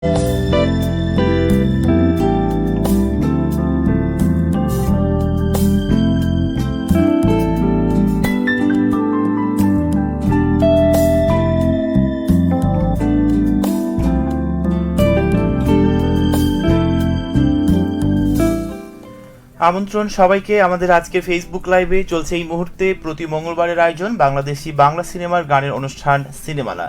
আমন্ত্রণ সবাইকে আমাদের আজকে ফেসবুক লাইভে চলছে এই মুহূর্তে প্রতি মঙ্গলবারের আয়োজন বাংলাদেশি বাংলা সিনেমার গানের অনুষ্ঠান সিনেমালা,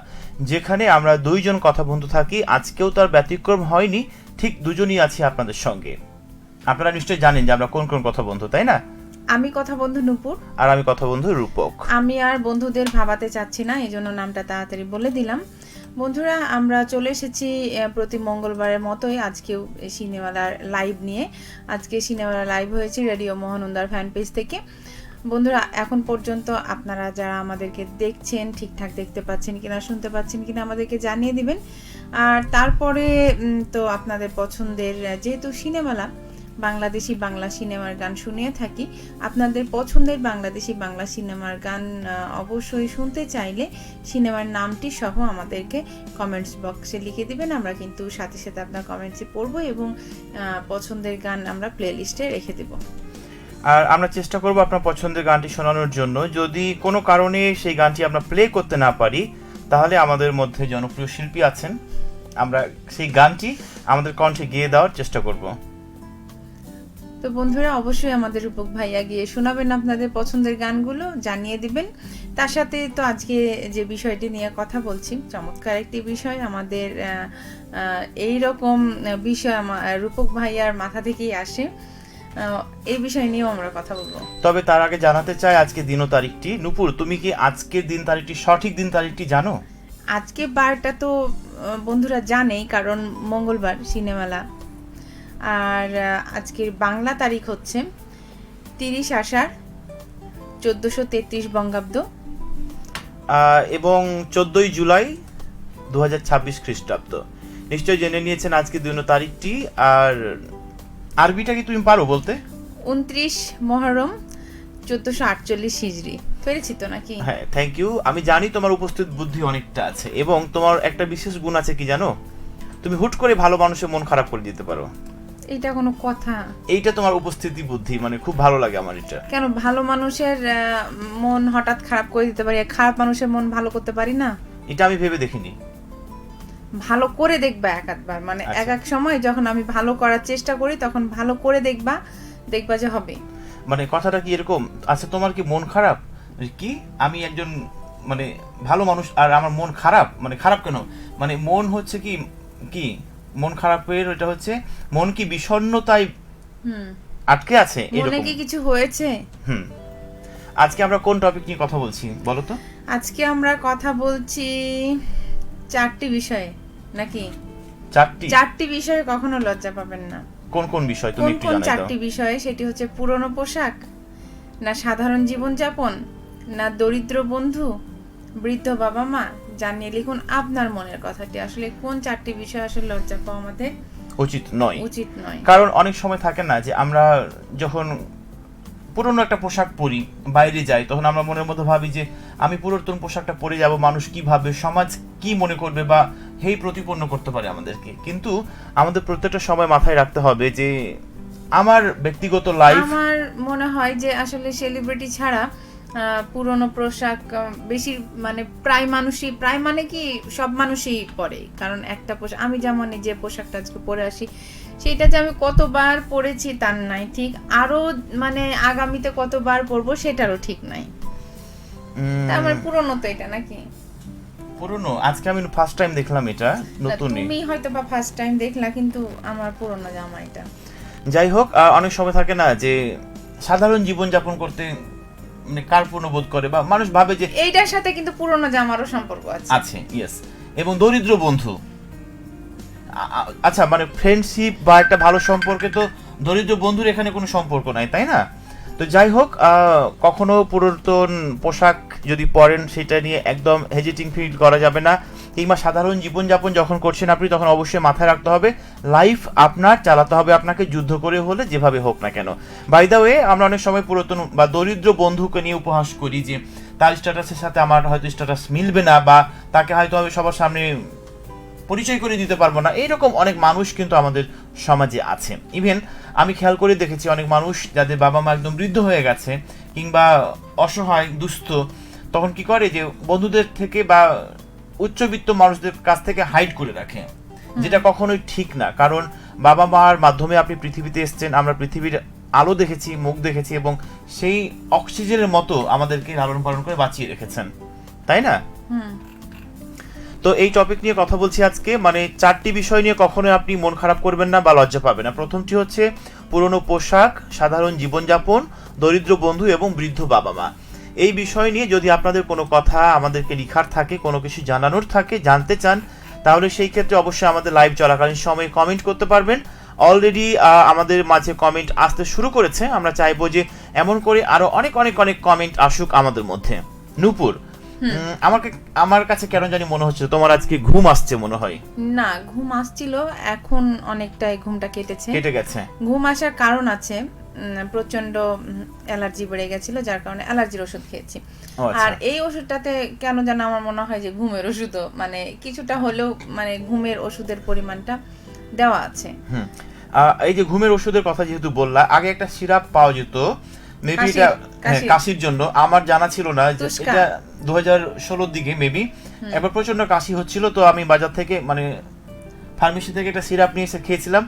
যেখানে আমরা দুইজন কথা বন্ধু থাকি। আজকেও তার ব্যতিক্রম হয়নি, ঠিক দুজনই আছি আপনাদের সঙ্গে। আপনারা নিশ্চয়ই জানেন যে আমরা কোন কোন কথা বন্ধু, তাই না? আমি কথা বন্ধু নূপুর আর আমি কথা বন্ধু রূপক। আমি আর বন্ধুদের ভাবাতে চাচ্ছি না, এই জন্য নামটা তাড়াতাড়ি বলে দিলাম। বন্ধুরা, আমরা চলে এসেছি প্রতি মঙ্গলবারের মতোই আজকেও সিনেমালার লাইভ নিয়ে। আজকে সিনেমালার লাইভ হয়েছে রেডিও মোহনন্দার ফ্যান পেজ থেকে। বন্ধুরা, এখন পর্যন্ত আপনারা যারা আমাদেরকে দেখছেন ঠিকঠাক দেখতে পাচ্ছেন কিনা, শুনতে পাচ্ছেন কিনা আমাদেরকে জানিয়ে দিবেন। আর তারপরে তো আপনাদের পছন্দের, যেহেতু সিনেমালা বাংলাদেশি বাংলা সিনেমার গান শুনিয়ে থাকি, আপনাদের পছন্দের বাংলাদেশি বাংলা সিনেমার গান অবশ্যই শুনতে চাইলে সিনেমার নামটি সহ আমাদেরকে কমেন্টস বক্সে লিখে দিবেন। আমরা কিন্তু সাথে সাথে আপনার কমেন্টসে পড়বো এবং পছন্দের গান আমরা প্লে লিস্টে রেখে দেব। আর আমরা চেষ্টা করব আপনার পছন্দের গানটি শোনানোর জন্য। যদি কোনো কারণে সেই গানটি আমরা প্লে করতে না পারি, তাহলে আমাদের মধ্যে জনপ্রিয় শিল্পী আছেন, আমরা সেই গানটি আমাদের কণ্ঠে গেয়ে দেওয়ার চেষ্টা করব। তো বন্ধুরা, অবশ্যই আমাদের রূপক ভাইয়া গিয়ে শোনাবেন আপনাদের পছন্দের গানগুলো, জানিয়ে দিবেন। তার সাথে তো আজকে যে বিষয়টি নিয়ে কথা বলছি, চমৎকার একটি বিষয়। আমাদের এই রকম বিষয় রূপক ভাইয়ার মাথা থেকেই আসে, এই বিষয় নিয়েও আমরা কথা বলবো। তবে তার আগে জানাতে চাই আজকে দিন ও তারিখটি। নূপুর, তুমি কি আজকের দিন তারিখটি, সঠিক দিন তারিখটি জানো? আজকে বারটা তো বন্ধুরা জানেই, কারণ মঙ্গলবার সিনেমালা। আর আজকের বাংলা তারিখ হচ্ছে 30 আষাঢ় 1433 বঙ্গাব্দ এবং 14 জুলাই 2026 খ্রিস্টাব্দ। নিশ্চয়ই জেনে নিয়েছেন আজকে দিন ও তারিখটি। আর আরবিটা কি তুমি পারো বলতে? 29 মহরম 1448 হিজরি। পেরেছি তো নাকি? হ্যাঁ, থ্যাংক ইউ। আমি জানি তোমার উপস্থিত বুদ্ধি অনেকটা আছে, এবং তোমার একটা বিশেষ গুণ আছে, কি জানো? তুমি হুট করে ভালো মানুষের মন খারাপ করে দিতে পারো। এটা কোনো কথা? এইটা তোমার উপস্থিতি বুদ্ধি, মানে খুব ভালো লাগে আমার এটা। কেন ভালো মানুষের মন হঠাৎ খারাপ করে দিতে পারি, খারাপ মানুষের মন ভালো করতে পারি না? এটা আমি ভেবে দেখিনি। ভালো করে দেখবা এক আধবার, মানে এক এক সময় যখন আমি ভালো করার চেষ্টা করি তখন ভালো করে দেখবা যে হবে। মানে কথাটা কি এরকম? আচ্ছা, তোমার কি মন খারাপ? কি আমি একজন মানে ভালো মানুষ আর আমার মন খারাপ? মানে খারাপ কেন? মানে মন হচ্ছে কি কি মন খারাপের এটা হচ্ছে মন কি বিষণ্ণতায় আটকে আছে, মনে কি কিছু হয়েছে? আজকে আমরা কোন টপিক নিয়ে কথা বলছি বলো তো? আজকে আমরা কথা বলছি 4টি বিষয়ে, নাকি? 4টি বিষয়ে কখনো লজ্জা পাবেন না। কোন কোন বিষয় তুমি একটু জানাই দাও। 4টি বিষয়, সেটি হচ্ছে পুরনো পোশাক, না সাধারণ জীবনযাপন, না দরিদ্র বন্ধু, বৃদ্ধ বাবা মা। জানিয়ে লিখুন আপনার মনের কথাটি। আসলে কোন 4টি বিষয় আসলে লজ্জা পাওয়া আমাদের উচিত নয়। কারণ অনেক সময় থাকে না যে আমরা যখন পুরনো একটা পোশাক পরি, বাইরে যাই, তখন আমরা মনের মধ্যে ভাবি যে আমি পুরাতন পোশাকটা পরে যাব, মানুষ কি ভাববে, সমাজ কি মনে করবে, বা হেই প্রতিপন্ন করতে পারে আমাদেরকে। কিন্তু আমাদের প্রত্যেকটা সময় মাথায় রাখতে হবে যে আমার ব্যক্তিগত লাইফ, আমার মনে হয় যে আসলে সেলিব্রিটি ছাড়া পুরনো পোশাক বেশি, মানে প্রায় মানে কি সব মানুষই পরে। কারণ একটা পোশাক, আমি যেমন যে পোশাকটা আজকে পরে আসি, সেটা যে আমি কতবার পরেছি তার নাই ঠিক, আরো মানে আগামীতে কতবার পরবো সেটারও ঠিক নাই। তার মানে পুরনো তো এটা, নাকি? পুরনো আজকে আমি ফার্স্ট টাইম দেখলাম এটা, নতুন। তুমি হয়তো বা ফার্স্ট টাইম দেখলা, কিন্তু আমার পুরনো জামা এটা। যাই হোক, অনেক সময় থাকে না যে সাধারণ জীবন যাপন করতে মানে কার্পণ্য বোধ করে, বা মানুষ ভাবে যে এইটার সাথে কিন্তু পুরনো জামারও সম্পর্ক আছে। ইয়েস। এবং দরিদ্র বন্ধু, আচ্ছা মানে ফ্রেন্ডশিপ বা একটা ভালো সম্পর্কে তো দরিদ্র বন্ধুর এখানে কোনো সম্পর্ক নাই, তাই না? তো যাই হোক, কখনো পুরাতন পোশাক যদি পরেন সেটা নিয়ে একদম হেজিটিং ফিল করা যাবে না। কিংবা সাধারণ জীবনযাপন যখন করছেন আপনি, তখন অবশ্যই মাথায় রাখতে হবে লাইফ আপনার চালাতে হবে আপনাকে, যুদ্ধ করে হলে যেভাবে হোক না কেন। বাই দ্য ওয়ে, আমরা অনেক সময় পুরাতন বা দরিদ্র বন্ধুকে নিয়ে উপহাস করি যে তার স্ট্যাটাসের সাথে আমার হয়তো স্ট্যাটাস মিলবে না, বা তাকে হয়তো আমি সবার সামনে পরিচয় করে দিতে পারবো না, এইরকম অনেক মানুষ কিন্তু আমাদের সমাজে আছে। ইভেন আমি খেয়াল করে দেখেছি অনেক মানুষ যাদের বাবা মা একদম বৃদ্ধ হয়ে গেছে কিংবা অসহায় দুস্থ, তখন কি করে যে বন্ধুদের থেকে বা উচ্চবিত্ত মানুষদের কাছ থেকে হাইড করে রাখে, যেটা কখনোই ঠিক না। কারণ বাবা মার মাধ্যমে আপনি পৃথিবীতে এসেছেন, আমরা পৃথিবীর আলো দেখেছি, মুখ দেখেছি, এবং সেই অক্সিজেনের মতো আমাদেরকে লালন পালন করে বাঁচিয়ে রেখেছেন, তাই না? তো এই টপিক নিয়ে কথা বলছি আজকে। মানে 4টি বিষয় নিয়ে কখনোই আপনি মন খারাপ করবেন না বা লজ্জা পাবেন না। প্রথমটি হচ্ছে পুরনো পোশাক, সাধারণ জীবনযাপন, দরিদ্র বন্ধু এবং বৃদ্ধ বাবা মা। এই বিষয় নিয়ে যদি আপনাদের কোনো কথা আমাদেরকে লিখার থাকে, কোনো কিছু জানানোর থাকে, জানতে চান, তাহলে সেই ক্ষেত্রে অবশ্যই আমাদের লাইভ চলাকালীন সময়ে কমেন্ট করতে পারবেন। অলরেডি আমাদের মাঝে কমেন্ট আসতে শুরু করেছে, আমরা চাইবো যে এমন করে আরো অনেক অনেক অনেক কমেন্ট আসুক আমাদের মধ্যে। নূপুর, আমার কাছে কেন জানি মনে হচ্ছে তোমার আজকে ঘুম আসছে মনে হয়। না, ঘুম আসছিল, এখন অনেকটাই ঘুমটা কেটে গেছে। ঘুম আসার কারণ আছে, প্রচন্ড অ্যালার্জি বেড়ে গেছিল, যার কারণে অ্যালার্জির ওষুধ খেয়েছি। আর এই ওষুধটাতে কেন যেন আমার মনে হয় যে ঘুমের ওষুধও মানে কিছুটা হলেও মানে ঘুমের ওষুধের পরিমাণটা দেওয়া আছে। এই যে ঘুমের ওষুধের কথা যেহেতু বললা, আগে একটা সিরাপ পাওয়া যেত মেবি, এটা কাশির জন্য, আমার জানা ছিল না যে এটা 2016 দিকে মেবি। এবার প্রচন্ড কাশি হচ্ছিল, তো আমি বাজার থেকে মানে ফার্মেসি থেকে একটা সিরাপ নিয়ে এসে খেয়েছিলাম।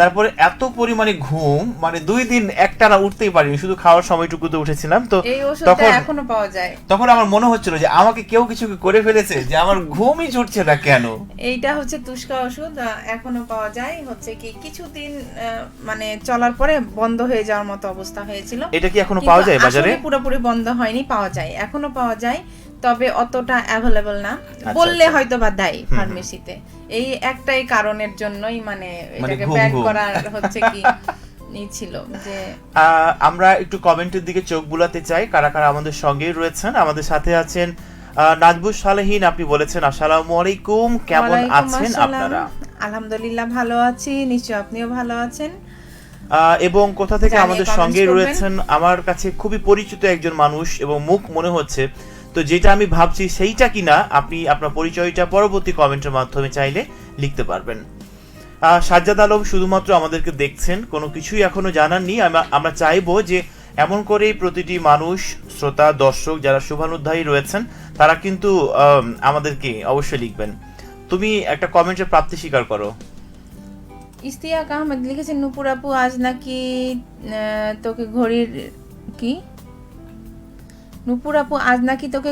তারপরে এত পরিমাণে ঘুম, মানে 2 দিন একটানা উঠতেই পারিনি, শুধু খাওয়ার সময়টুকুতে উঠেছিলাম। তো তখন এখনো পাওয়া যায়, তখন আমার মনে হচ্ছিল যে আমাকে কেউ কিছু করে ফেলেছে, যে আমার ঘুমই ছুটছে না কেন। এইটা হচ্ছে তুস্কা ওষুধ, এখনো পাওয়া যায়। হচ্ছে কি কিছুদিন মানে চলার পরে বন্ধ হয়ে যাওয়ার মতো অবস্থা হয়েছিল। এটা কি এখনো পাওয়া যায় বাজারে? পুরোপুরি বন্ধ হয়নি, পাওয়া যায়, এখনো পাওয়া যায়, তবে অতটা অ্যাভেলেবল না। বললে হয়তো বা দেয় ফার্মেসিতে, এই একটাই কারণের জন্যই মানে এটাকে ব্যান করার হচ্ছে কি ছিল যে আমরা একটু কমেন্টের দিকে চোখ বুলাতে চাই, কারা কারা আমাদের সঙ্গেই রয়েছেন। আমাদের সাথে আছেন নাজবুস সালেহিন, আপনি বলেছেন আসসালামু আলাইকুম, কেমন আছেন আপনারা? আলহামদুলিল্লাহ ভালো আছি, নিশ্চয়ই আপনিও ভালো আছেন। এবং কোথা থেকে আমাদের সঙ্গে রয়েছেন, আমার কাছে খুবই পরিচিত একজন মানুষ এবং মুখ মনে হচ্ছে, তো যেটা আমি ভাবছি সেইটা কিনা আপনি আপনার পরিচয়টা পরবর্তী কমেন্টের মাধ্যমে চাইলে লিখতে পারবেন। সাজ্জাদ আলম শুধুমাত্র আমাদেরকে দেখছেন, কোনো কিছুই এখনো জানাননি। আমরা চাইবো যে এমন করেই প্রতিটি মানুষ, শ্রোতা, দর্শক যারা শুভানুধ্যায়ী রয়েছেন, তারা কিন্তু আমাদেরকে অবশ্যই লিখবেন। তুমি একটা কমেন্টের প্রাপ্তি স্বীকার করো। ইস্তিয়াক আহমেদ লিখেছেন, নূপুর আপু আজ নাকি তোকে ঘড়ির কি নূপুর আপু আজ নাকি তোকে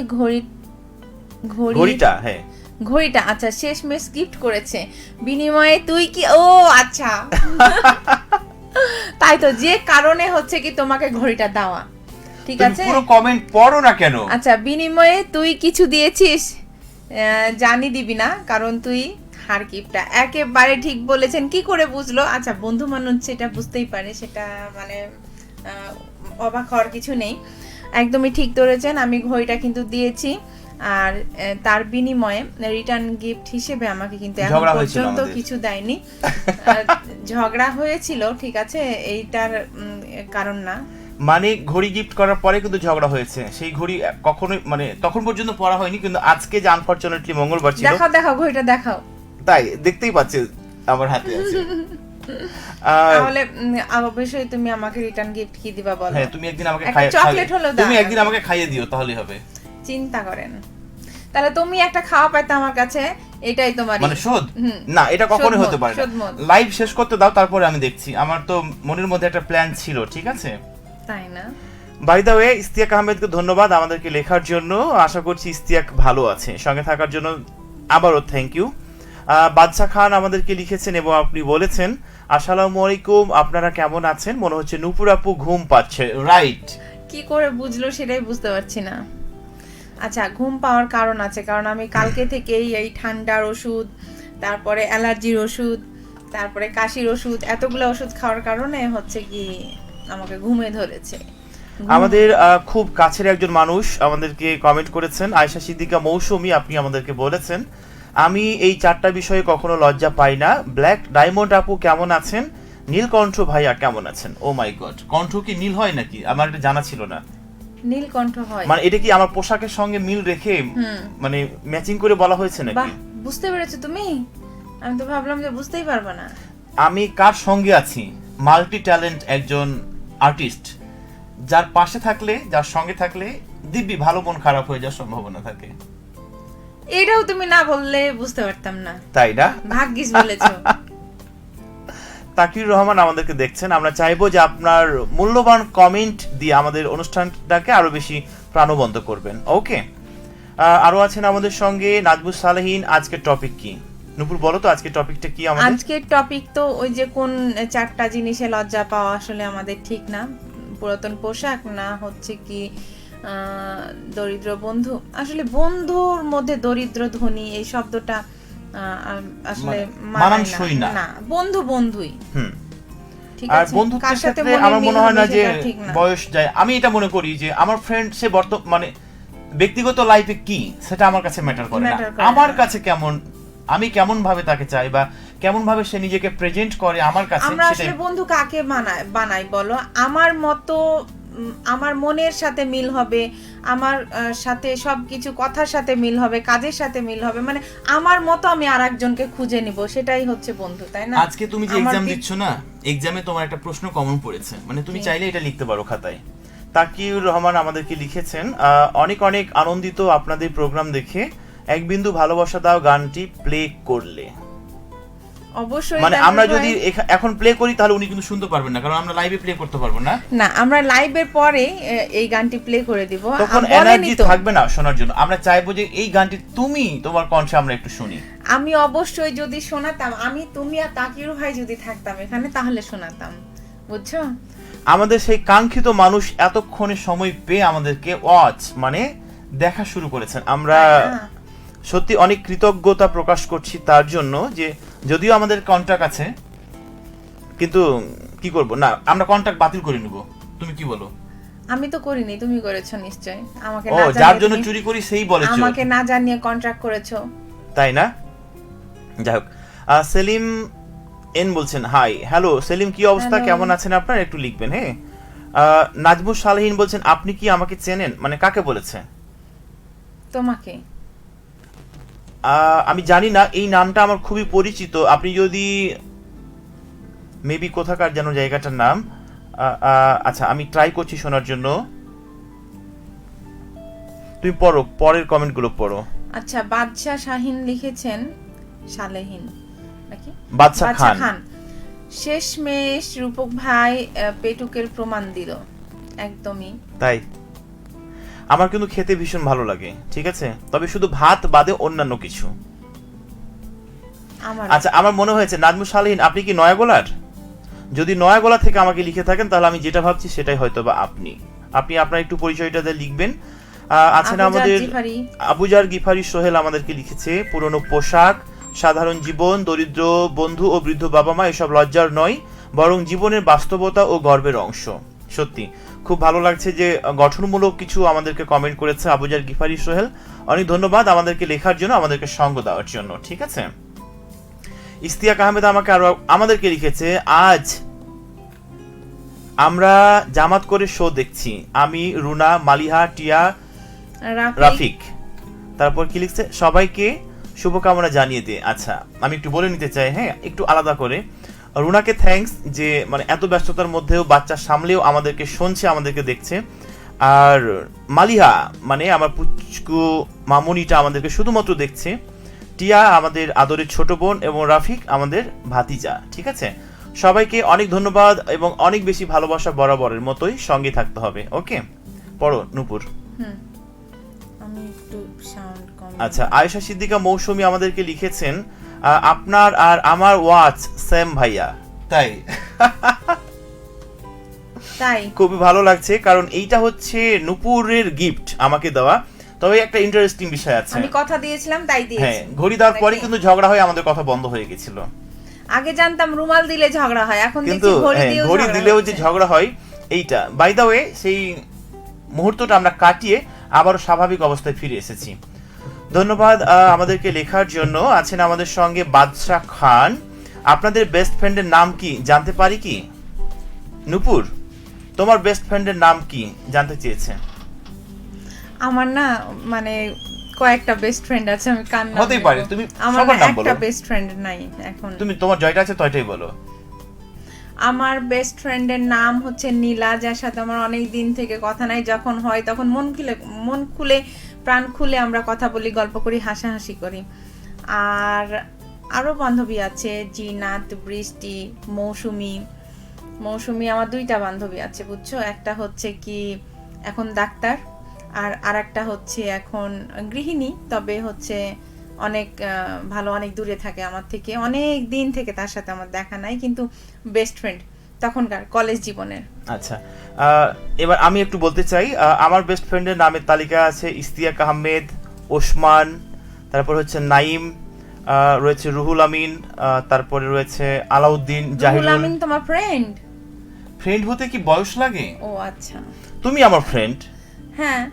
ঘড়িটা, হ্যাঁ ঘড়িটা, আচ্ছা, শেষমেশ গিফট করেছে, বিনিময়ে তুই কি, ও আচ্ছা তাই তো, যে কারণে হচ্ছে কি তোমাকে ঘড়িটা দেওয়া, ঠিক আছে, পুরো কমেন্ট পড়ো না কেন। আচ্ছা, বিনিময়ে তুই কিছু দিয়েছিস, জানি দিবি না, কারণ তুই হার গিফটটা, একেবারে ঠিক বলেছেন। কি করে বুঝলো? আচ্ছা, বন্ধু মানুষ সেটা বুঝতেই পারে, সেটা মানে অবাক হওয়ার কিছু নেই, একদমই ঠিক ধরেছেন। আমি ঘড়িটা কিন্তু দিয়েছি, আর তার বিনিময়ে রিটার্ন গিফট হিসেবে আমাকে কিন্তু এখন পর্যন্ত কিছু দেয়নি। ঝগড়া হয়েছিল, ঠিক আছে, এইটার কারণ না, মানে ঘড়ি গিফট করার পরে কিন্তু ঝগড়া হয়েছে। সেই ঘড়ি কখনোই মানে তখন পর্যন্ত পরা হয়নি, কিন্তু আজকে যে আনফরচুনেটলি মঙ্গলবার ছিল, দেখাও ঘড়িটা দেখাও, তাই দেখতেই পাচ্ছি আমার হাতে আছে। তাহলে অবশ্যই তুমি আমাকে রিটার্ন গিফট কি দিবা বলো? হ্যাঁ, তুমি একদিন আমাকে চকলেট হলো দাও, তুমি একদিন আমাকে খাইয়ে দিও, তাহলে হবে। চিন্তা করেন, তাহলে তুমি একটা খাওয়া পাইতে আমার কাছে, এটাই তোমার মানে শোধ না, এটা কখনোই হতে পারে না। লাইভ শেষ করতে দাও, তারপরে আমি দেখছি। আমার তো মনের মধ্যে একটা প্ল্যান ছিল, ঠিক আছে, তাই না? বাই দ্য ওয়ে, ইস্তিয়াক আহমেদকে ধন্যবাদ আমাদেরকে লেখার জন্য। আশা করছি ইস্তিয়াক ভালো আছে, সঙ্গে থাকার জন্য আবারও থ্যাংক ইউ। বাদশা খান আমাদেরকে লিখেছেন এবং আপনি বলেছেন আসসালামু আলাইকুম, আপনারা কেমন আছেন? মনে হচ্ছে নূপুর আপু ঘুম পাচ্ছে, রাইট? কি করে বুঝলো সেটাই বুঝতে পারছি না। আচ্ছা, ঘুম পাওয়ার কারণ আছে, কারণ আমি কালকে থেকেই এই ঠান্ডার ওষুধ, তারপরে অ্যালার্জির ওষুধ, তারপরে কাশির ওষুধ, এতগুলো ওষুধ খাওয়ার কারণে হচ্ছে কি আমাকে ঘুমে ধরেছে। আমাদের খুব কাছের একজন মানুষ আমাদেরকে কমেন্ট করেছেন, আয়েশা সিদ্দিকা মৌসুমী, আপনি আমাদেরকে বলেছেন আমি এই 4টা বিষয়ে কখনো লজ্জা পাই না। ব্ল্যাক ডায়মন্ড আপু কেমন আছেন? নীলকণ্ঠ ভাইয়া কেমন আছেন? ও মাই গড, কণ্ঠ কি নীল হয় নাকি? আমার এটা জানা ছিল না। নীলকণ্ঠ হয় মানে এটা কি আমার পোশাকের সঙ্গে মিল রেখে মানে ম্যাচিং করে বলা হয়েছে নাকি? বুঝতে পেরেছো তুমি? আমি তো ভাবলাম যে বুঝতেই পারবে না। আমি কার সঙ্গে আছি? মাল্টি ট্যালেন্ট একজন আর্টিস্ট, যার পাশে থাকলে, যার সঙ্গে থাকলে দিব্যি ভালো মন খারাপ হয়ে যাওয়ার সম্ভাবনা থাকে। এটাও তুমি না বললে বুঝতে পারতাম না। তাই না? ভাগ্যিস বলেছো। তাকির রহমান আমাদেরকে দেখছেন, আমরা চাইবো যে আপনার মূল্যবান কমেন্ট দিয়ে আমাদের অনুষ্ঠানটাকে আরো বেশি প্রাণবন্ত করবেন। ওকে, আরো আছেন আমাদের সঙ্গে নাজমুস সালেহিন। আজকের টপিক কি নূপুর, বলো তো আজকের টপিকটা কি আমাদের? আজকের টপিক তো ওই যে কোন 4টা জিনিসে লজ্জা পাওয়া আসলে আমাদের ঠিক না। পুরাতন পোশাক, না হচ্ছে কি দরিদ্র বন্ধু। আসলে বন্ধুর মধ্যে দরিদ্র ধনী এই শব্দটা আসলে মানানসই না। না, বন্ধু বন্ধুই। ঠিক আর আছে, বন্ধুত্বের ক্ষেত্রে আমার মনে হয় না যে বয়স যায়। আমি এটা মনে করি যে আমার ফ্রেন্ড সে মানে ব্যক্তিগত লাইফে কি সেটা আমার কাছে ম্যাটার করে না। আমার কাছে কেমন, আমি কেমন ভাবে তাকে চাই বা কেমন ভাবে সে নিজেকে প্রেজেন্ট করে আমার কাছে, আমরা আসলে বন্ধু কাকে বানাই বলো? আমার মতো, আমার মনের সাথে মিল হবে, আমার সাথে সবকিছু কথার সাথে মিল হবে, কাজের সাথে মিল হবে, মানে আমার মতো আমি আরেকজনকে খুঁজে নিব, সেটাই হচ্ছে বন্ধু, তাই না? আজকে তুমি যে এক্সাম দিচ্ছ না, এক্সামে তোমার একটা প্রশ্ন কমন পড়েছে, মানে তুমি চাইলে এটা লিখতে পারো খাতায়। তাকিউর রহমান আমাদেরকে লিখেছেন, অনেক অনেক আনন্দিত আপনাদের প্রোগ্রাম দেখে, এক বিন্দু ভালোবাসা দাও গানটি প্লে করলে। অবশ্যই, মানে আমরা যদি এখন প্লে করি তাহলে উনি কিন্তু শুনতে পারবেন না, কারণ আমরা লাইভে প্লে করতে পারবো না। না, আমরা লাইভের পরে এই গানটি প্লে করে দিব, তখন এনার্জি থাকবে না শোনার জন্য। আমরা চাইবো যে এই গানটি তুমি তোমার কণ্ঠে আমরা একটু শুনি। আমি অবশ্যই যদি শোনাতাম, আমি তুমি আর তাকিউর ভাই যদি থাকতাম এখানে, তাহলে শোনাতাম, বুঝছো? আমাদের সেই কাঙ্ক্ষিত মানুষ এতক্ষণে সময় পেয়ে আমাদেরকে ওয়াচ মানে দেখা শুরু করেছেন। আমরা সত্যি অনেক কৃতজ্ঞতা প্রকাশ করছি তার জন্য, যে যদিও আমাদের কন্ট্রাক্ট আছে, কিন্তু কি করব না, আমরা কন্ট্রাক্ট বাতিল করে নেব। তুমি কি বলো? আমি তো করিনি, তুমি করেছো নিশ্চয়। আমাকে না জানিয়ে, যার জন্য চুরি করি সেই বলেছো, আমাকে না জানিয়ে কন্ট্রাক্ট করেছো, তাই না? যাই হোক, সেলিম এন বলছেন, হাই হ্যালো সেলিম, কি অবস্থা, কেমন আছেন আপনারা, একটু লিখবেন। হ্যাঁ, নাজমুস সালেহিন বলছেন, আপনি কি আমাকে চেনেন? মানে কাকে বলেছে? তোমাকে। আমি জানি না, এই নামটা আমার খুবই পরিচিত। আপনি যদি মেবি কোথাকার যেন জায়গাটার নাম। আচ্ছা, আমি ট্রাই করছি শোনার জন্য। তুমি পড়ো, পরের কমেন্টগুলো পড়ো। আচ্ছা, বাদশা শাহিন লিখেছেন, সালেহিন নাকি বাদশা খান, শেষমেশ রূপক ভাই পেটুকের প্রমাণ দিল। একদমই তাই। আমার কিন্তু খেতে ভীষণ ভালো লাগে, ঠিক আছে, তবে শুধু ভাত বাদে অন্যান্য কিছু। আচ্ছা, আমার মনে হয়েছে নাজমুস সালেহিন আপনি কি নয়াগোলার? যদি নয়াগোলা থেকে আমাকে লিখে থাকেন তাহলে আমি যেটা ভাবছি সেটাই হয়তো বা আপনি আপনার একটু পরিচয়টা দিয়ে লিখবেন। আছেন আমাদের আবুজার গিফারি সোহেল আমাদেরকে লিখেছে, পুরনো পোশাক, সাধারণ জীবন, দরিদ্র বন্ধু ও বৃদ্ধ বাবা মা এসব লজ্জার নয়, বরং জীবনের বাস্তবতা ও গর্বের অংশ। সত্যি খুব ভালো লাগছে যে গঠনমূলক কিছু আমাদেরকে কমেন্ট করেছে আবুজার গিফারি সোহেল। অনেক ধন্যবাদ আমাদেরকে লেখার জন্য, আমাদেরকে সঙ্গ দেওয়ার জন্য। ঠিক আছে, ইস্তিয়াক আহমেদ আমাদেরকে লিখেছে, আজ আমরা জামাত করে শো দেখছি, আমি, রুনা, মালিহা, টিয়া, রাফিক। তারপর কি লিখছে, সবাইকে শুভকামনা জানিয়ে দে। আচ্ছা, আমি একটু বলে নিতে চাই, হ্যাঁ, একটু আলাদা করে। রুনাকে থ্যাঙ্কস যে মানে এত ব্যস্ততার মধ্যেও বাচ্চা সামলেও আমাদেরকে শুনছে, আমাদেরকে দেখছে। আর মালিহা মানে আমার পুচকু মামুনিটা আমাদেরকে শুধুমাত্র দেখছে। টিয়া আমাদের আদরের ছোট বোন, এবং রাফিক আমাদের ভাতিজা। ঠিক আছে, সবাইকে অনেক ধন্যবাদ এবং অনেক বেশি ভালোবাসা বরাবরের মতোই সঙ্গে থাকতে হবে। ওকে, পড়ো নূপুর। আচ্ছা, আয়েশা সিদ্দিকা মৌসুমী আমাদেরকে লিখেছেন, আপনার আর আমার ওয়াচ সেম ভাইয়া। তাই খুবই ভালো লাগছে, কারণ এইটা হচ্ছে নূপুরের গিফট আমাকে দেওয়া। তবে একটা ইন্টারেস্টিং বিষয় আছে, আমি কথা দিয়েছিলাম তাই দিয়েছি। হ্যাঁ, ঘড়ি দেওয়ার পরে কিন্তু ঝগড়া হয়, আমাদের কথা বন্ধ হয়ে গেছিল। আগে জানতাম রুমাল দিলে ঝগড়া হয়, এখন দেখছি ঘড়ি দিলেও যে ঝগড়া হয়। এইটা বাই দ্য ওয়ে, সেই মুহূর্তটা আমরা কাটিয়ে আবারও স্বাভাবিক অবস্থায় ফিরে এসেছি। ধন্যবাদ আমাদেরকে লেখার জন্য। আছেন আমাদের সঙ্গে বাদশা খান, আপনাদের বেস্ট ফ্রেন্ডের নাম কি জানতে পারি কি? নূপুর, তোমার বেস্ট ফ্রেন্ডের নাম কি জানতে চেয়েছে। আমার না মানে কয়েকটা বেস্ট ফ্রেন্ড আছে, আমি কার নাম হতেই পারে, তুমি আমার সবার নাম বলো। একটা বেস্ট ফ্রেন্ড নাই এখন। তুমি তোমার জয়টা আছে তয়টাই বলো। আমার বেস্ট ফ্রেন্ডের নাম হচ্ছে নীলা, যার সাথে আমার অনেক দিন থেকে কথা নাই, যখন হয় তখন মন খুলে প্রাণ খুলে আমরা কথা বলি, গল্প করি, হাসাহাসি করি। আর আরো বান্ধবী আছে, জিনাত, বৃষ্টি, মৌসুমি আমার দুইটা বান্ধবী আছে বুঝছো। একটা হচ্ছে কি এখন ডাক্তার, আর আরেকটা হচ্ছে এখন গৃহিণী, তবে হচ্ছে অনেক ভালো, অনেক দূরে থাকে আমার থেকে, অনেক দিন থেকে তার সাথে আমার দেখা নাই, কিন্তু বেস্ট ফ্রেন্ড তখনকার কলেজ জীবনের। আচ্ছা, এবার আমি একটু বলতে চাই, আমার বেস্ট ফ্রেন্ডের নামের তালিকা আছে ইস্তিয়াক আহমেদ, ওসমান, তারপর হচ্ছে নাইম, রয়েছে রুহুল আমিন, তারপরে রয়েছে আলাউদ্দিন, রুহুল জাহিরুল। আমিন তোমার ফ্রেন্ড? ফ্রেন্ড হতে কি বয়স লাগে? ও আচ্ছা, তুমি আমার ফ্রেন্ড। হ্যাঁ।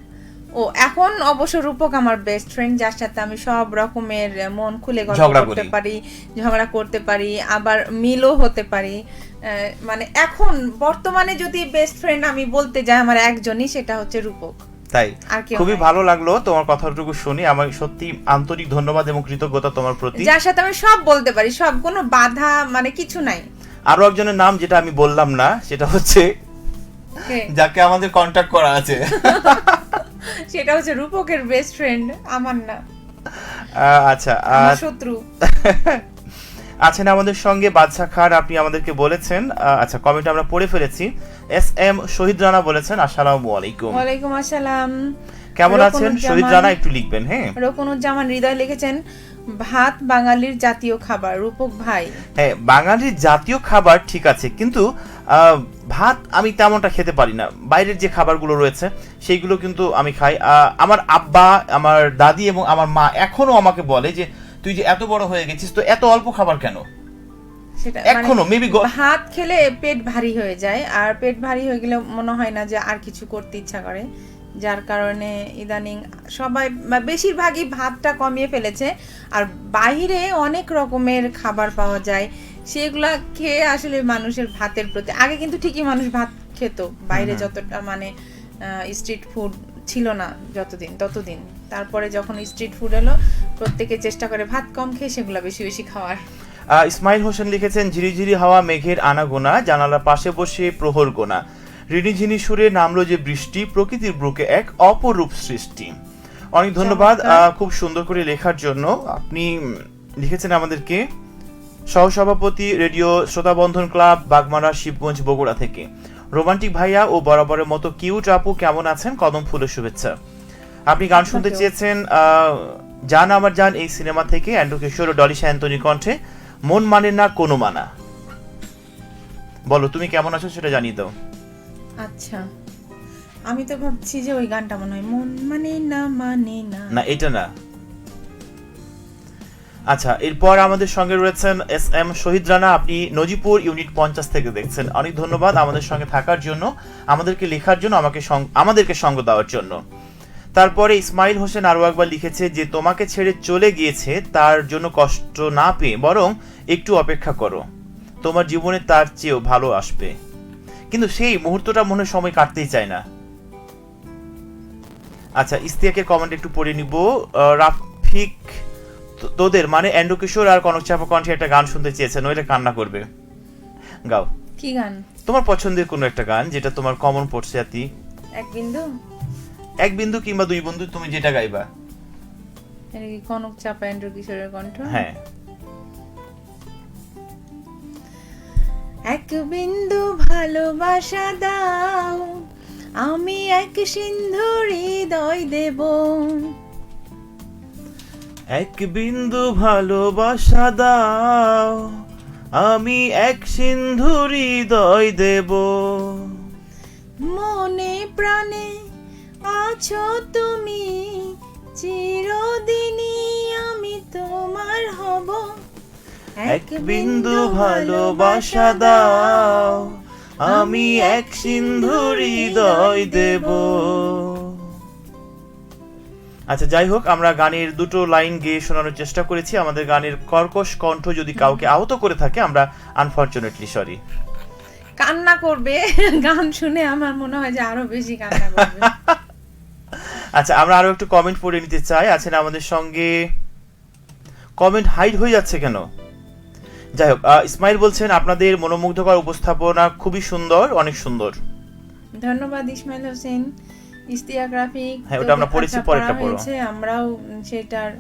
ও এখন অবশ্য রূপক আমার বেস্ট ফ্রেন্ড, যার সাথে আমি সব রকমের মন খুলে গল্প করতে পারি, ঝগড়া করতে পারি, আবার মিলও হতে পারি। মানে এখন বর্তমানে যদি বেস্ট ফ্রেন্ড আমি বলতে যাই, আমার একজনই, সেটা হচ্ছে রূপক। তাই খুবই ভালো লাগলো তোমার কথাটুকু শুনে, আমার সত্যি আন্তরিক ধন্যবাদ এবং কৃতজ্ঞতা তোমার প্রতি, যার সাথে আমি সব বলতে পারি, সব, কোনো বাধা মানে কিছু নাই। আরো একজনের নাম যেটা আমি বললাম না, সেটা হচ্ছে যাকে আমাদের কন্টাক্ট করা আছে সেটা হচ্ছে রূপকের বেস্ট ফ্রেন্ড, আমার না। আচ্ছা, আমার শত্রু আছেন আমাদের সঙ্গে বাদশা খান, আপনি আমাদেরকে বলেছেন, আচ্ছা কমেন্ট আমরা পড়ে ফেলেছি। এস এম শহীদ রানা বলেছেন আসসালামু আলাইকুম। ওয়ালাইকুম আসসালাম, কেমন আছেন শহীদ রানা, একটু লিখবেন। হ্যাঁ, রকুনুজ্জামান হৃদয় লিখেছেন ভাত বাঙালির জাতীয় খাবার। রূপক ভাই, হ্যাঁ বাঙালির জাতীয় খাবার ঠিক আছে, কিন্তু ভাত আমি তেমনটা খেতে পারি না, বাইরের যে খাবারগুলো রয়েছে সেইগুলো কিন্তু আমি খাই। আমার আব্বা, আমার দাদি এবং আমার মা এখনো আমাকে বলে যে তুই যে এত বড় হয়ে গেছিস তো এত অল্প খাবার কেন। সেটা এখনো মেবি ভাত খেলে পেট ভারী হয়ে যায়, আর পেট ভারী হয়ে গেলে মনে হয় না যে আর কিছু করতে ইচ্ছা করে, যার কারণে ইদানিং সবাই বেশিরভাগই ভাতটা কমিয়ে ফেলেছে। আর বাইরে অনেক রকমের খাবার পাওয়া যায়, সেগুলা খেয়ে আসলে মানুষের ভাতের প্রতি, আগে কিন্তু ঠিকই মানুষ ভাত খেত বাইরে, যতটা মানে স্ট্রিট ফুড ছিল না ততদিন, তারপরে যখন স্ট্রিট ফুড এলো প্রত্যেকে চেষ্টা করে ভাত কম খেয়ে সেগুলো বেশি বেশি খাওয়ার। ইসমাইল হোসেন লিখেছেন ঝিরিঝিরি হাওয়া মেঘের আনাগোনা, জানালার পাশে বসে প্রহর গোনা, রিনিঝিনি সুরে নামলো যে বৃষ্টি, প্রকৃতির বুকে এক অপরূপ সৃষ্টি। অনেক ধন্যবাদ খুব সুন্দর করে লেখার জন্য। আপনি লিখেছেন আমাদেরকে সহসভাপতি রেডিও শ্রোতা বন্ধন ক্লাব, বাগমারা, শিবগঞ্জ, বগুড়া থেকে রোমান্টিক ভাইয়া ও বরাবরের মতো কিউট আপু, কেমন আছেন? কদম ফুলের শুভেচ্ছা। আপনি গান শুনতে চেয়েছেন জান আমার জান এই সিনেমা থেকে অ্যান্ড্রু কিশোর ও ডলি শান্তনী কণ্ঠে মন মানে না কোনো মানা। বলো তুমি কেমন আছো সেটা জানিয়ে দাও। আচ্ছা, আমি তো ভাবছি যে ওই গানটা মনে হয় মন মানে না না, এটা না। আচ্ছা, এরপর আমাদের সঙ্গে রয়েছেন এস এম শহীদ রানা, আপনি নজিপুর ইউনিট 50 থেকে দেখছেন। অনেক ধন্যবাদ আমাদের সঙ্গে থাকার জন্য, আমাদেরকে লেখার জন্য, আমাদেরকে সঙ্গ দেওয়ার জন্য। তারপরে ইসমাইল হোসেন আরো একবার লিখেছে যে তোমাকে ছেড়ে চলে গিয়েছে, তার জন্য কষ্ট না পেয়ে বরং একটু অপেক্ষা করো, তোমার জীবনে তার চেয়েও ভালো আসবে। কিন্তু সেই মুহূর্তটা মনে সময় কাটতেই চায় না। আচ্ছা, ইস্তিয়াকের কমেন্ট একটু পড়ে নিব। রাফিক তোদের মানে অ্যান্ড্রু কিশোর আর কনক চাপা কণ্ঠে একটা গান শুনতে চেয়েছে, নইলে কান্না করবে। গাও। কি গান? তোমার পছন্দের কোনো একটা গান যেটা তোমার কমন পড়ছে। আতি এক বিন্দু কিংবা দুই বিন্দু, তুমি যেটা গাইবা। এটা কি কনক চাপা অ্যান্ড্রু কিশোরের কণ্ঠ? হ্যাঁ। এক বিন্দু ভালোবাসা দাও, আমি এক সিন্ধু হৃদয় দেব। এক বিন্দু ভালোবাসা দাও, আমি এক সিন্ধু হৃদয় দেব। মনে প্রাণে আছো তুমি, চিরদিনই আমি তোমার হব। এক বিন্দু ভালোবাসা দাও, আমি এক সিন্ধু হৃদয় দেব। আচ্ছা, যাই হোক, আমরা গানের দুটো লাইন গেয়ে শোনানোর চেষ্টা করেছি। আমাদের গানের কর্কশ কণ্ঠ যদি কাউকে আহত করে থাকে, আমরা আনফরচুনেটলি সরি। কান্না করবে গান শুনে, আমার মনে হয় যে আরো বেশি কান্না করবে। আচ্ছা, আমরা আরো একটু কমেন্ট পড়ে নিতে চাই। আছেন আমাদের সঙ্গে, কমেন্ট হাইড হয়ে যাচ্ছে কেন? যাই হোক, ইসমাইল বলছেন আপনাদের মনোমুগ্ধকর উপস্থাপনা খুবই সুন্দর, অনেক সুন্দর। ধন্যবাদ ইসমাইল হোসেন। ইস্তিয়া গ্রাফিক, হ্যাঁ, ওটা আমরা পড়েছি, পরেরটা পড়ো। আমরাও সেটার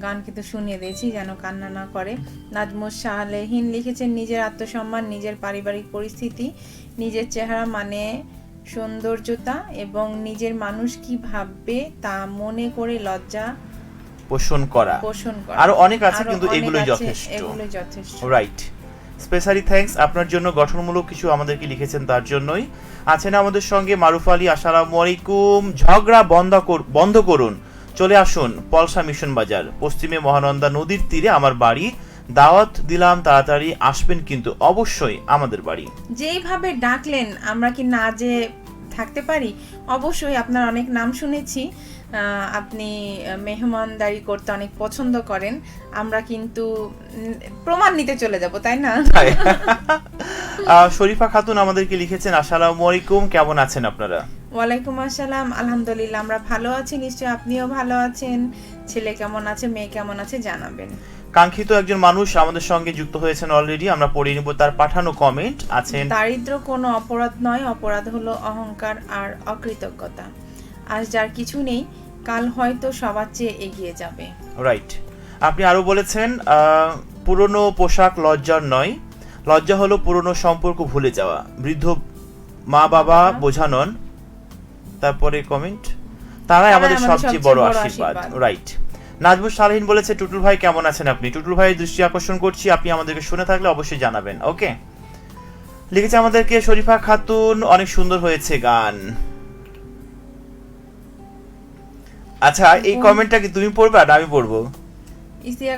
গান কিন্তু শুনিয়ে দিয়েছি যেন কান্না না করে। নাজমুস শাহলেহিন লিখেছেন নিজের আত্মসম্মান, নিজের পারিবারিক পরিস্থিতি, নিজের চেহারা মানে সৌন্দর্যতা এবং নিজের মানুষ কি ভাববে তা মনে করে লজ্জা পোষণ করা। আরো অনেক আছে, কিন্তু এগুলোই যথেষ্ট। রাইট। স্পেশালি থ্যাঙ্কস আপনার জন্য, গঠনমূলক কিছু আমাদেরকে লিখেছেন তার জন্যই। আছেন আমাদের সঙ্গে মারুফ আলী, আসসালামু আলাইকুম। ঝগড়া বন্ধ করুন, চলে আসুন পলসা মিশন বাজার, পশ্চিমে মহানন্দা নদীর তীরে আমার বাড়ি। দাওয়াত দিলাম, তাড়াতাড়ি আসবেন কিন্তু অবশ্যই আমাদের বাড়ি। যেইভাবে ডাকলেন আমরা কি না যে থাকতে পারি? অবশ্যই আপনার অনেক নাম শুনেছি, আপনি মেহমানদারি করতে অনেক পছন্দ করেন। আমরা কিন্তু প্রমাণ নিতে চলে যাব, তাই না? শরীফা খাতুন আমাদেরকে লিখেছেন আসসালামু আলাইকুম, কেমন আছেন আপনারা? ওয়ালাইকুম আসসালাম, আলহামদুলিল্লাহ আমরা ভালো আছি, নিশ্চয়ই আপনিও ভালো আছেন। ছেলে কেমন আছে, মেয়ে কেমন আছে জানাবেন। কাঙ্ক্ষিত একজন মানুষ আমাদের সঙ্গে যুক্ত হয়েছেন অলরেডি, আমরা পড়ে নিব তার পাঠানো কমেন্ট। আছেন দারিদ্র কোনো অপরাধ নয়, অপরাধ হলো অহংকার আর অকৃতজ্ঞতা। আজ যার কিছু নেই কাল হয়তো সবার চেয়ে এগিয়ে যাবে। রাইট। আপনি আরো বলেছেন পুরনো পোশাক লজ্জার নয়, লজ্জা হলো পুরনো সম্পর্ক ভুলে যাওয়া, বৃদ্ধ মা বাবা বোঝা নন। তারপরে কমেন্ট, তারাই আমাদের সবচেয়ে বড় আশীর্বাদ। রাইট। নাজমুস শাহলেহিন বলেছে টুটুল ভাই কেমন আছেন আপনি? টুটুল ভাইয়ের দৃষ্টি আকর্ষণ করছি, আপনি আমাদেরকে শুনে থাকলে অবশ্যই জানাবেন। ওকে, লিখেছে আমাদেরকে শরীফা খাতুন, অনেক সুন্দর হয়েছে গান। আচ্ছা, এই কমেন্টটা কি তুমি পড়বে আর আমি পড়বো? ইস্তিয়া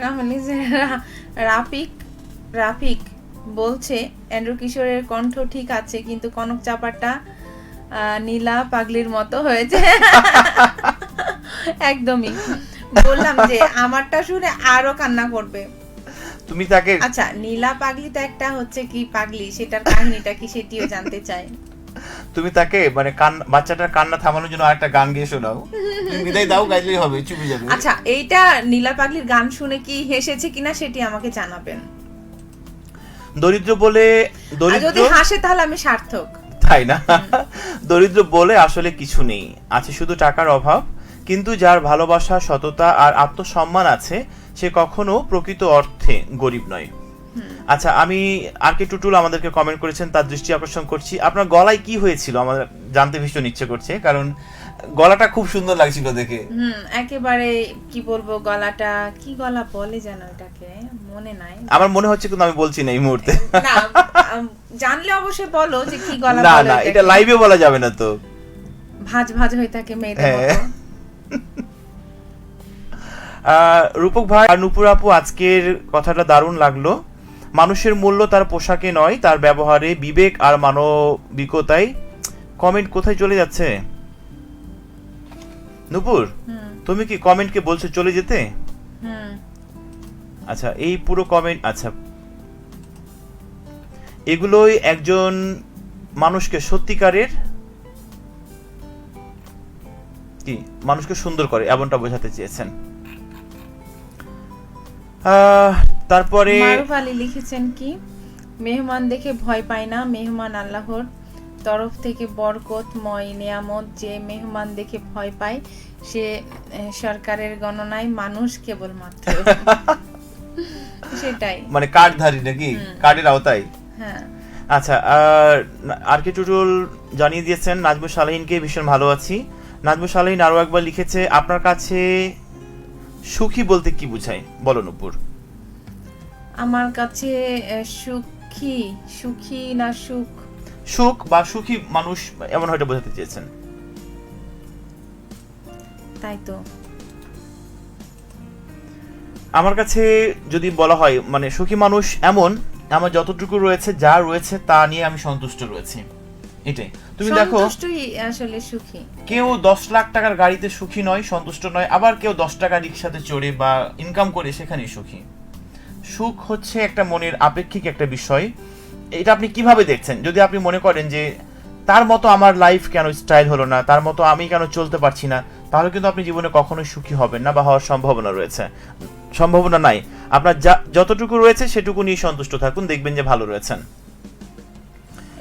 রাফিক বলছে এন্ড্রু কিশোরের কণ্ঠ ঠিক আছে, কিন্তু কনক চাপাটা নীলা পাগলির মতো হয়েছে। একদমই বললাম যে আমারটা শুনে আরো কান্না করবে। তুমি তাকে, আচ্ছা, নীলা পাগলি তো একটা হচ্ছে কি পাগলি, সেটার কাহিনীটা কি সেটিও জানতে চাই। তুমি তাকে মানে বাচ্চাটার কান্না থামানোর জন্য আরেকটা গান গিয়ে শোনাও, তুমি বিদায় দাও, গাইলেই হবে, চুপে যাবে। আচ্ছা, এইটা নীলা পাগলির গান শুনে কি হেসেছে কিনা সেটি আমাকে জানাবেন। দরিদ্র বলে, যদি হাসে তাহলে আমি সার্থক, তাই না? দরিদ্র বলে আসলে কিছু নেই, আছে শুধু টাকার অভাব, কিন্তু যার ভালোবাসা, সততা আর আত্মসম্মান আছে সে কখনো প্রকৃত অর্থে গরিব নয়। আচ্ছা, আমি আর কে টুটুল আমাদেরকে কমেন্ট করেছেন, তার দৃষ্টি আকর্ষণ করছি। আপনার গলায় কি হয়েছিল আমাদের জানতে ভীষণ ইচ্ছে করছে, কারণ গলাটা খুব সুন্দর লাগছিল দেখে। একেবারে কি বলবো, গলাটা কি গলা বলে যেন, এটাকে মনে নাই আমার মনে হচ্ছে, কিন্তু আমি বলছি না এই মুহূর্তে। না, জানলে অবশ্যই বলো যে কি গলা না বলে। না, এটা লাইভে বলা যাবে না তো, ভাজ ভাজ হয়ে থাকে মেয়েদের মতো। রূপক ভাই আর নুপুর আপু, আজকের কথাটা দারুণ লাগলো। মানুষের মূল্য তার পোশাকে নয়, তার ব্যবহারে, বিবেক আর মানবিকতায়। কমেন্ট কোথায় চলে যাচ্ছে নুপুর? তুমি কি কমেন্টকে বলছো চলে যেতে? আচ্ছা, এই পুরো কমেন্ট, আচ্ছা, এগুলোই একজন মানুষকে সত্যিকারের কি মানুষকে সুন্দর করে, এমনটা বোঝাতে চেয়েছেন। তারপরে মারুফ আলী লিখেছেন কি, মেহমান দেখে ভয় পায় না, মেহমান আল্লাহর তরফ থেকে বরকতময় নিয়ামত, যে মেহমান দেখে ভয় পায় সে সরকারের গণনায় মানুষ কেবলমাত্র। সেটাই, মানে কার্ডধারী নাকি, কার্ডের আওতায়। হ্যাঁ। আচ্ছা, আর কে টুটুল জানিয়ে দিয়েছেন নাজমুস শাহলেহিনকে ভীষণ ভালো আছি। নাজমুস শাহলেহিন আরো একবার লিখেছে আপনার কাছে সুখী বলতে কি বোঝায়, বলো নুপুর। আমার কাছে সুখী, সুখী না সুখ, সুখ বা সুখী মানুষ, এমন হয়তো বোঝাতে চেয়েছেন, তাই তো। আমার কাছে যদি বলা হয়, মানে সুখী মানুষ এমন, আমার যতটুকু রয়েছে, যা রয়েছে তা নিয়ে আমি সন্তুষ্ট রয়েছি, এটাই। তুমি দেখো, সন্তুষ্টই আসলে সুখী। কেউ 10 লাখ টাকার গাড়িতে সুখী নয়, সন্তুষ্ট নয়, আবার কেউ 10 টাকা রিক্সাতে চড়ে বা ইনকাম করে সেখানেই সুখী। সুখ হচ্ছে একটা মনের আপেক্ষিক একটা বিষয়। এটা আপনি কিভাবে দেখছেন? যদি আপনি মনে করেন যে তার মতো আমার লাইফ কেন স্টাইল হলো না, তার মতো আমি কেন চলতে পারছি না, তাহলে কিন্তু আপনি জীবনে কখনোই সুখী হবেন না বা হওয়ার সম্ভাবনা নাই। আপনার যতটুকু রয়েছে সেটুকু নিয়ে সন্তুষ্ট থাকুন, দেখবেন যে ভালো রয়েছেন।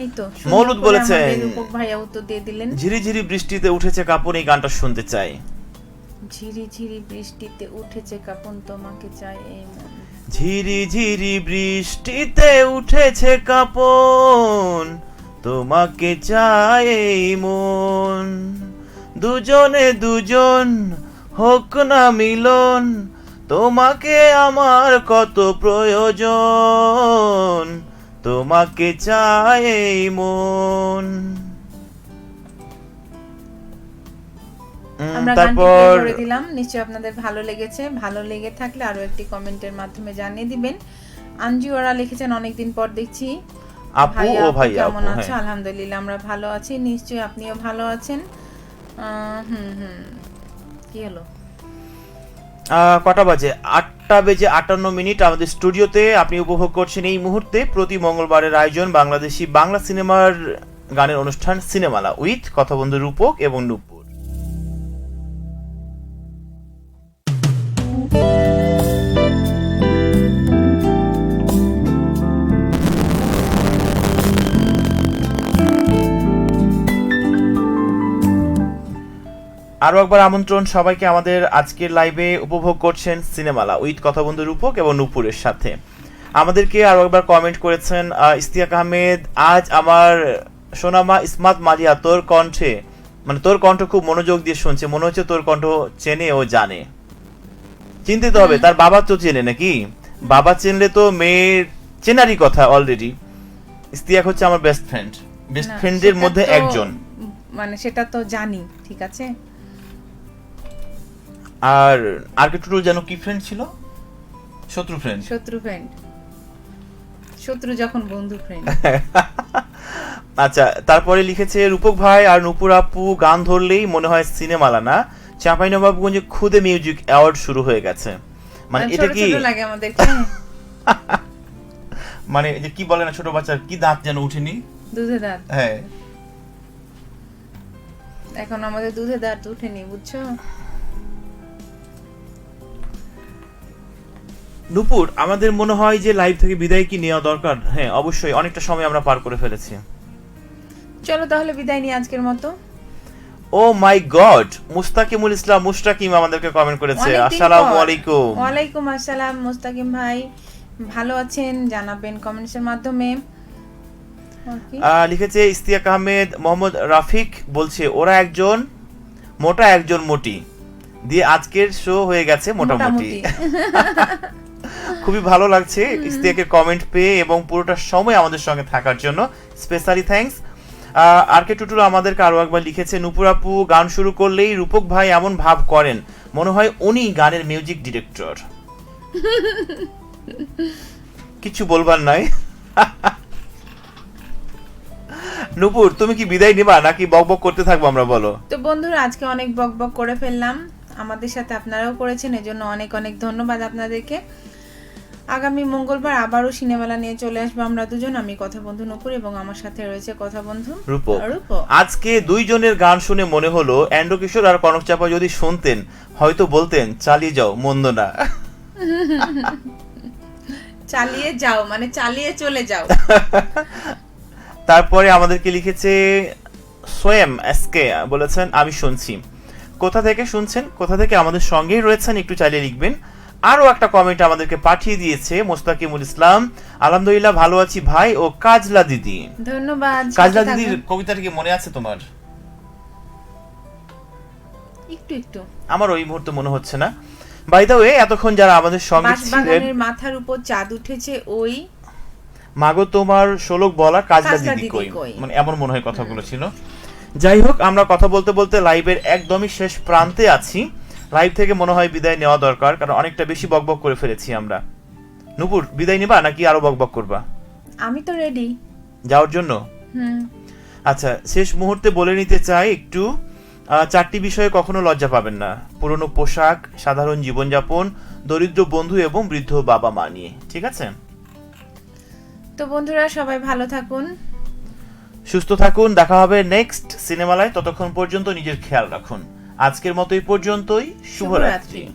এই তো মৌলুদ বলেছেন, রূপক ভাইয়া উত্তর দিয়ে দিলেন, ঝিরি ঝিরি বৃষ্টিতে উঠেছে কাপড়, এই গানটা শুনতে চাই। ঝিরি ঝিরি বৃষ্টিতে উঠেছে কাপন, তোমাকে চাই এই মন। ঝিরি ঝিরি বৃষ্টিতে উঠেছে কাপন, তোমাকে চাই এই মন। দুজনে দুজন হোক না মিলন, তোমাকে আমার কত প্রয়োজন, তোমাকে চাই এই মন। আমরা গানটি তারপর প্লে করে দিলাম, নিশ্চয়ই আপনাদের ভালো লেগেছে। ভালো লেগে থাকলে আরো একটি কমেন্টের মাধ্যমে জানিয়ে দিবেন। আঞ্জু ওরা লিখেছেন, অনেকদিন পর দেখছি আপু ও ভাই কেমন আপু, আছো? হ্যাঁ। আলহামদুলিল্লাহ আমরা ভালো আছি, নিশ্চয়ই আপনিও ভালো আছেন। কি হলো? কটা বাজে? 8:58 আমাদের স্টুডিওতে। আপনি উপভোগ করছেন এই মুহূর্তে প্রতি মঙ্গলবারের আয়োজন বাংলাদেশি বাংলা সিনেমার গানের অনুষ্ঠান সিনেমালা উইথ কথা বন্ধু রূপক এবং নূপুর। আরো একবার আমন্ত্রণ সবাইকে আমাদের আজকের লাইভে উপভোগ করছেন সিনেমালা উইথ কথা বন্ধু রূপক এবং নূপুরের সাথে। আমাদেরকে আরো একবার কমেন্ট করেছেন ইস্তিয়াক আহমেদ, আজ আমার সোনামা ইসমাত মালিয়া তোর কণ্ঠে, মানে তোর কণ্ঠ খুব মনোযোগ দিয়ে শুনছে, মনে হচ্ছে তোর কণ্ঠ চেনে ও জানে। চিনতে তো হবে, তার বাবা তো চেনে নাকি? বাবা চিনলে তো মেয়ের চেনারই কথা অলরেডি। ইস্তিয়াক হচ্ছে আমার বেস্ট ফ্রেন্ডের মধ্যে একজন, মানে সেটা তো জানি, ঠিক আছে। আর আরকে টুটুল যেন কি ফ্রেন্ড ছিল? শত্রু ফ্রেন্ড। শত্রু যখন বন্ধু ফ্রেন্ড। আচ্ছা, তারপরে লিখেছে রূপক ভাই আর নূপুর আপু গান ধরলেই মনে হয় সিনেমালা না, চাঁপাইনবাবগঞ্জে খুদে মিউজিক অ্যাওয়ার্ড শুরু হয়ে গেছে। মানে এটা কি ছোট লাগে আমাদেরকে? মানে যে কি বলে না, ছোট বাচ্চার কি দাঁত যেন উঠেনি, দুধে দাঁত। হ্যাঁ, এখন আমাদের দুধে দাঁত উঠেনি, বুঝছো? নূপুর, আমাদের মনে হয় যে লাইভ থেকে বিদায় কি নেওয়া দরকার? হ্যাঁ অবশ্যই, অনেকটা সময় আমরা পার করে ফেলেছি। চলো তাহলে বিদায় নিই আজকের মতো। ও মাই গড, মুস্তাকিমুল ইসলাম মুস্তাকিম আমাদেরকে কমেন্ট করেছে। আসসালামু আলাইকুম। ওয়ালাইকুম আসসালাম মুস্তাকিম ভাই, ভালো আছেন জানাবেন কমেন্টসের মাধ্যমে। লিখেছে ইস্তিয়াক আহমেদ, মোহাম্মদ রাফিক বলছে ওরা একজন মোটা একজন মোটি দিয়ে আজকের শো হয়ে গেছে মোটামুটি। খুবই ভালো লাগছে ইস্তিয়াকের কমেন্ট পেয়ে এবং পুরোটা সময় আমাদের সঙ্গে থাকার জন্য স্পেশালি থ্যাঙ্কস। আর কে টুটুল আমাদেরকে আরো একবার লিখেছে, নূপুর আপু গান শুরু করলেই রূপক ভাই এমন ভাব করেন মনে হয় উনি গানের মিউজিক ডিরেক্টর। কিছু বলবার নাই। নূপুর, তুমি কি বিদায় নিবা নাকি বকবক করতে থাকবো আমরা, বলো? তো বন্ধুরা, আজকে অনেক বকবক করে ফেললাম, আমাদের সাথে আপনারাও করেছেন, এজন্য অনেক অনেক ধন্যবাদ আপনাদেরকে। আগামী মঙ্গলবার আবারও সিনেমালা নিয়ে চলে আসবো আমরা দুজন, আমি কথা বন্ধু নূপুর এবং আমার সাথে রয়েছে কথা বন্ধু রূপক। আজকে দুইজনের গান শুনে মনে হলো এন্ড্রু কিশোর আর কনক চাপা যদি শুনতেন হয়তো বলতেন চালিয়ে যাও মন্দ না। চালিয়ে যাও মানে চালিয়ে চলে যাও। তারপরে আমাদেরকে লিখেছে সোয়েম এসকে, বলেছেন আমি শুনছি। কোথা থেকে শুনছেন, কোথা থেকে আমাদের সঙ্গেই রয়েছেন একটু চালিয়ে লিখবেন। আরো একটা কমেন্ট আমাদেরকে পাঠিয়ে দিয়েছে মোস্তাকিমুল ইসলাম, আলহামদুলিল্লাহ ভালো আছি ভাই ও কাজলা দিদি। ধন্যবাদ। কাজলা দিদির কবিতাটা কি মনে আছে তোমার? একটু একটু, আমার ওই মুহূর্তে মনে হচ্ছে না। বাই দ্য ওয়ে, এতক্ষণ যারা আমাদের সঙ্গে ছিলেন, বাগানের মাথার উপর চাঁদ উঠেছে ওই মাগো তোমার শোলক বলা কাজলা দিদি কই, মানে এমন মনে হয় কথাগুলো ছিল। যাই হোক, আমরা কথা বলতে বলতে লাইভের একদমই শেষ প্রান্তে আছি। লাইভ থেকে মনে হয় বিদায় নেওয়া দরকার, কারণ অনেকটা বেশি বকবক করে ফেলেছি আমরা। নূপুর, বিদায় নিবা নাকি আরো বকবক করবা? আমি তো রেডি যাওয়ার জন্য। আচ্ছা, শেষ মুহূর্তে বলে নিতে চাই একটু, 4টি বিষয়ে কখনো লজ্জা পাবেন না: পুরনো পোশাক, সাধারণ জীবনযাপন, দরিদ্র বন্ধু এবং বৃদ্ধ বাবা মা নিয়ে। ঠিক আছে? তো বন্ধুরা সবাই ভালো থাকুন, সুস্থ থাকুন, দেখা হবে নেক্সট সিনেমালায়। ততক্ষণ পর্যন্ত নিজের খেয়াল রাখুন। আজকের মতো এই পর্যন্তই। শুভরাত্রি।